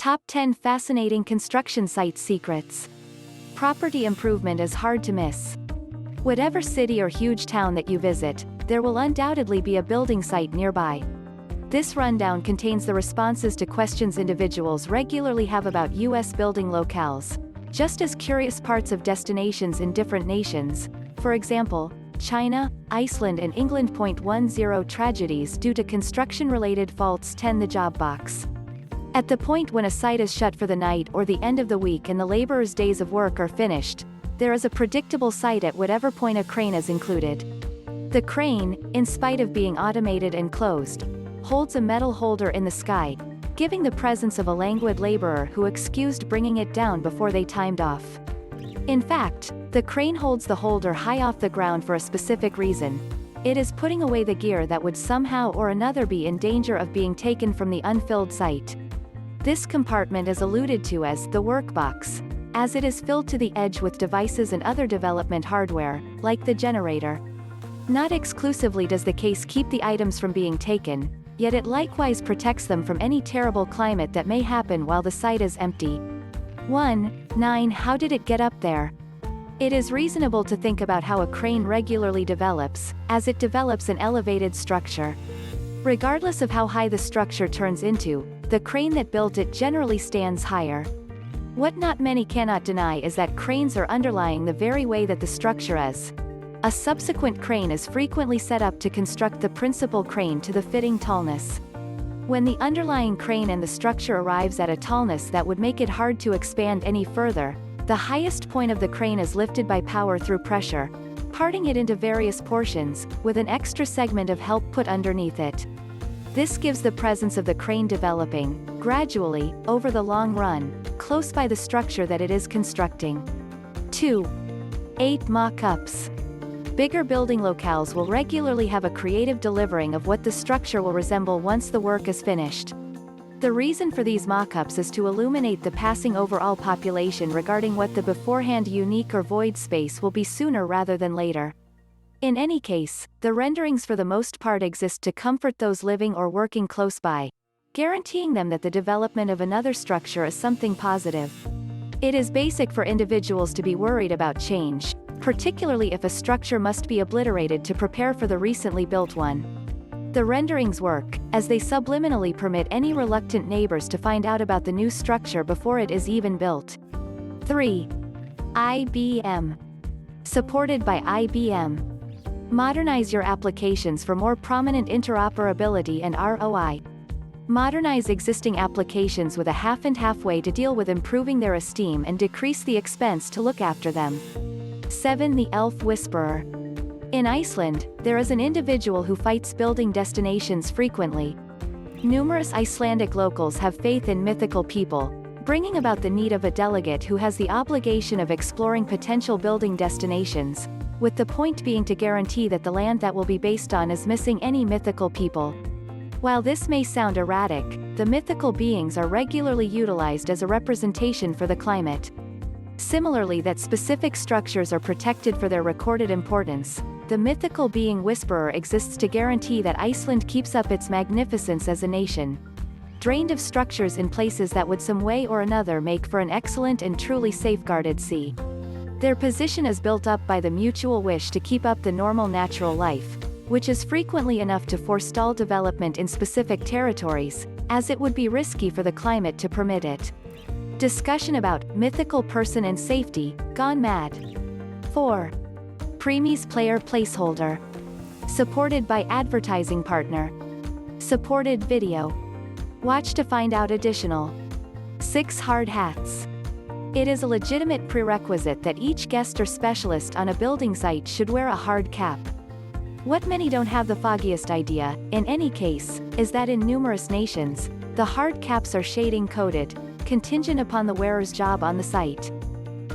Top 10 Fascinating Construction Site Secrets. Property improvement is hard to miss. Whatever city or huge town that you visit, there will undoubtedly be a building site nearby. This rundown contains the responses to questions individuals regularly have about U.S. building locales, just as curious parts of destinations in different nations, for example, China, Iceland and England. 10 Tragedies due to construction-related faults. 10 The job box. At the point when a site is shut for the night or the end of the week and the laborers' days of work are finished, there is a predictable site at whatever point a crane is included. The crane, in spite of being automated and closed, holds a metal holder in the sky, giving the presence of a languid laborer who excused bringing it down before they timed off. In fact, the crane holds the holder high off the ground for a specific reason. It is putting away the gear that would somehow or another be in danger of being taken from the unfilled site. This compartment is alluded to as the workbox, as it is filled to the edge with devices and other development hardware, like the generator. Not exclusively does the case keep the items from being taken, yet it likewise protects them from any terrible climate that may happen while the site is empty. 9. How did it get up there? It is reasonable to think about how a crane regularly develops, as it develops an elevated structure. Regardless of how high the structure turns into, the crane that built it generally stands higher. What not many cannot deny is that cranes are underlying the very way that the structure is. A subsequent crane is frequently set up to construct the principal crane to the fitting tallness. When the underlying crane and the structure arrives at a tallness that would make it hard to expand any further, the highest point of the crane is lifted by power through pressure, parting it into various portions, with an extra segment of help put underneath it. This gives the presence of the crane developing, gradually, over the long run, close by the structure that it is constructing. 2. 8 Mock-ups. Bigger building locales will regularly have a creative delivering of what the structure will resemble once the work is finished. The reason for these mock-ups is to illuminate the passing overall population regarding what the beforehand unique or void space will be sooner rather than later. In any case, the renderings for the most part exist to comfort those living or working close by, guaranteeing them that the development of another structure is something positive. It is basic for individuals to be worried about change, particularly if a structure must be obliterated to prepare for the recently built one. The renderings work, as they subliminally permit any reluctant neighbors to find out about the new structure before it is even built. 3. IBM. Supported by IBM. Modernize your applications for more prominent interoperability and ROI. Modernize existing applications with a half-and-half way to deal with improving their esteem and decrease the expense to look after them. 7 The Elf Whisperer. In Iceland, there is an individual who fights building destinations frequently. Numerous Icelandic locals have faith in mythical people, bringing about the need of a delegate who has the obligation of exploring potential building destinations, with the point being to guarantee that the land that will be based on is missing any mythical people. While this may sound erratic, the mythical beings are regularly utilized as a representation for the climate. Similarly, that specific structures are protected for their recorded importance, the mythical being Whisperer exists to guarantee that Iceland keeps up its magnificence as a nation, drained of structures in places that would some way or another make for an excellent and truly safeguarded sea. Their position is built up by the mutual wish to keep up the normal natural life, which is frequently enough to forestall development in specific territories, as it would be risky for the climate to permit it. Discussion about mythical person and safety, gone mad. 4. Premies Player Placeholder. Supported by advertising partner. Supported video. Watch to find out additional. 6 Hard hats. It is a legitimate prerequisite that each guest or specialist on a building site should wear a hard cap. What many don't have the foggiest idea, in any case, is that in numerous nations, the hard caps are shading coded, contingent upon the wearer's job on the site.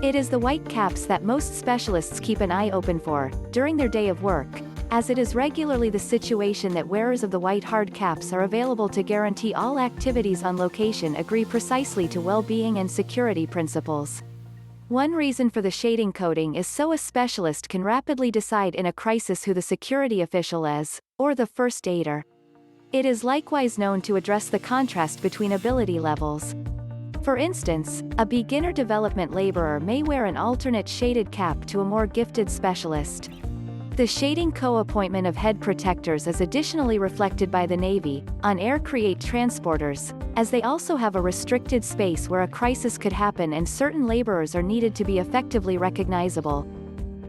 It is the white caps that most specialists keep an eye open for, during their day of work, as it is regularly the situation that wearers of the white hard caps are available to guarantee all activities on location agree precisely to well-being and security principles. One reason for the shading coding is so a specialist can rapidly decide in a crisis who the security official is, or the first aider. It is likewise known to address the contrast between ability levels. For instance, a beginner development laborer may wear an alternate shaded cap to a more gifted specialist. The shading co-appointment of head protectors is additionally reflected by the Navy, on air create transporters, as they also have a restricted space where a crisis could happen and certain laborers are needed to be effectively recognizable.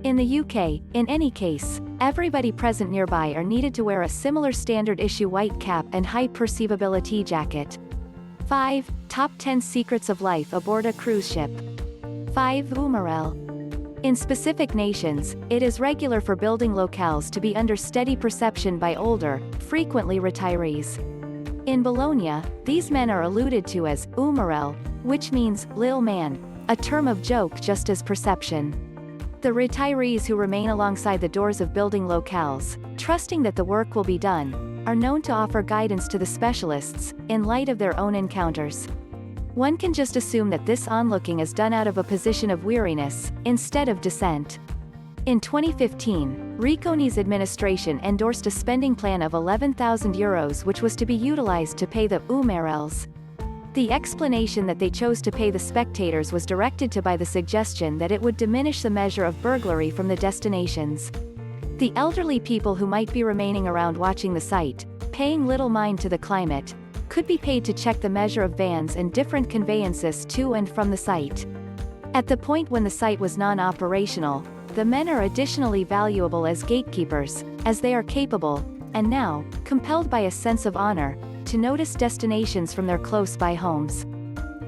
In the UK, in any case, everybody present nearby are needed to wear a similar standard issue white cap and high perceivability jacket. 5. Top 10 Secrets of Life Aboard a Cruise Ship. 5. Umerel. In specific nations, it is regular for building locales to be under steady perception by older, frequently retirees. In Bologna, these men are alluded to as Umerel, which means lil man, a term of joke just as perception. The retirees who remain alongside the doors of building locales, trusting that the work will be done, are known to offer guidance to the specialists, in light of their own encounters. One can just assume that this onlooking is done out of a position of weariness, instead of dissent. In 2015, Ricconi's administration endorsed a spending plan of €11,000 which was to be utilized to pay the Umerels. The explanation that they chose to pay the spectators was directed to by the suggestion that it would diminish the measure of burglary from the destinations. The elderly people who might be remaining around watching the site, paying little mind to the climate, could be paid to check the measure of vans and different conveyances to and from the site. At the point when the site was non-operational, the men are additionally valuable as gatekeepers, as they are capable, and now, compelled by a sense of honor, to notice destinations from their close-by homes.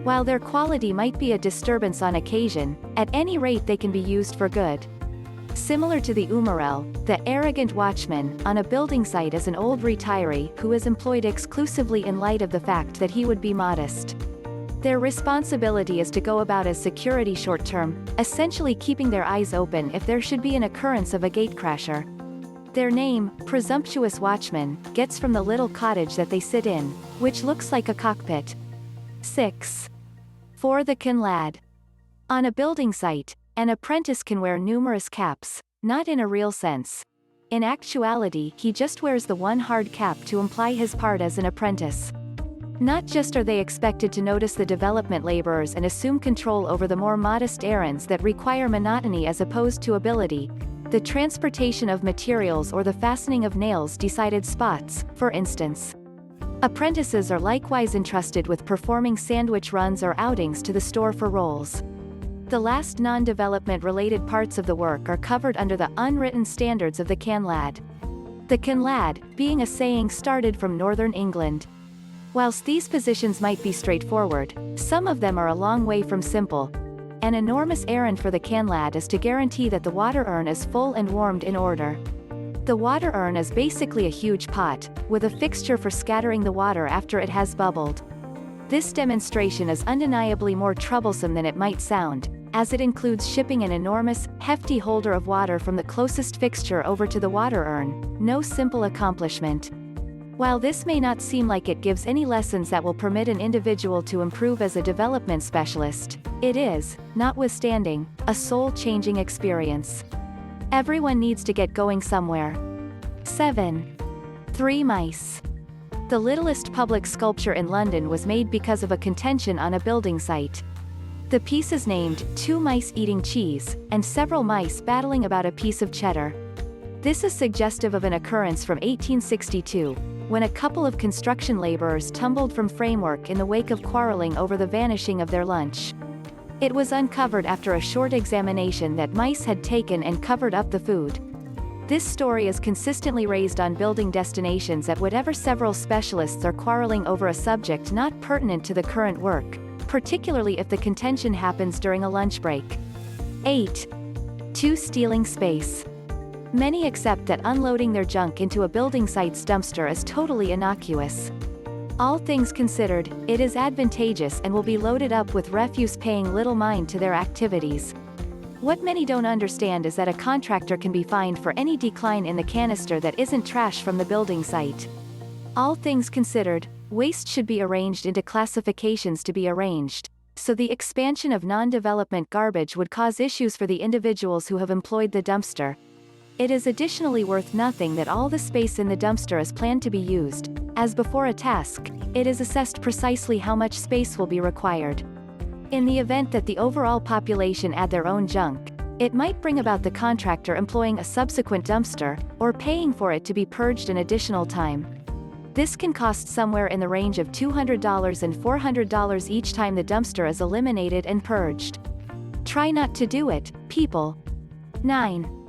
While their quality might be a disturbance on occasion, at any rate they can be used for good. Similar to the Umerel, the arrogant watchman on a building site is an old retiree who is employed exclusively in light of the fact that he would be modest. Their responsibility is to go about as security short-term, essentially keeping their eyes open if there should be an occurrence of a gatecrasher. Their name, presumptuous watchman, gets from the little cottage that they sit in, which looks like a cockpit. 6. For the can lad. On a building site, an apprentice can wear numerous caps, not in a real sense. In actuality, he just wears the one hard cap to imply his part as an apprentice. Not just are they expected to notice the development laborers and assume control over the more modest errands that require monotony as opposed to ability, the transportation of materials or the fastening of nails decided spots, for instance. Apprentices are likewise entrusted with performing sandwich runs or outings to the store for rolls. The last non-development related parts of the work are covered under the unwritten standards of the can lad. The can lad, being a saying started from northern England. Whilst these positions might be straightforward, some of them are a long way from simple. An enormous errand for the can lad is to guarantee that the water urn is full and warmed in order. The water urn is basically a huge pot, with a fixture for scattering the water after it has bubbled. This demonstration is undeniably more troublesome than it might sound, as it includes shipping an enormous, hefty holder of water from the closest fixture over to the water urn, no simple accomplishment. While this may not seem like it gives any lessons that will permit an individual to improve as a development specialist, it is, notwithstanding, a soul-changing experience. Everyone needs to get going somewhere. 7. 3 mice. The littlest public sculpture in London was made because of a contention on a building site. The piece is named 2 Mice Eating Cheese, and several mice battling about a piece of cheddar. This is suggestive of an occurrence from 1862, when a couple of construction laborers tumbled from framework in the wake of quarreling over the vanishing of their lunch. It was uncovered after a short examination that mice had taken and covered up the food. This story is consistently raised on building destinations at whatever several specialists are quarreling over a subject not pertinent to the current work, particularly if the contention happens during a lunch break. 8. 2 stealing space. Many accept that unloading their junk into a building site's dumpster is totally innocuous. All things considered, it is advantageous and will be loaded up with refuse paying little mind to their activities. What many don't understand is that a contractor can be fined for any decline in the canister that isn't trash from the building site. All things considered, waste should be arranged into classifications to be arranged, so the expansion of non-development garbage would cause issues for the individuals who have employed the dumpster. It is additionally worth nothing that all the space in the dumpster is planned to be used, as before a task, it is assessed precisely how much space will be required. In the event that the overall population add their own junk, it might bring about the contractor employing a subsequent dumpster, or paying for it to be purged an additional time. This can cost somewhere in the range of $200 and $400 each time the dumpster is eliminated and purged. Try not to do it, people. 9.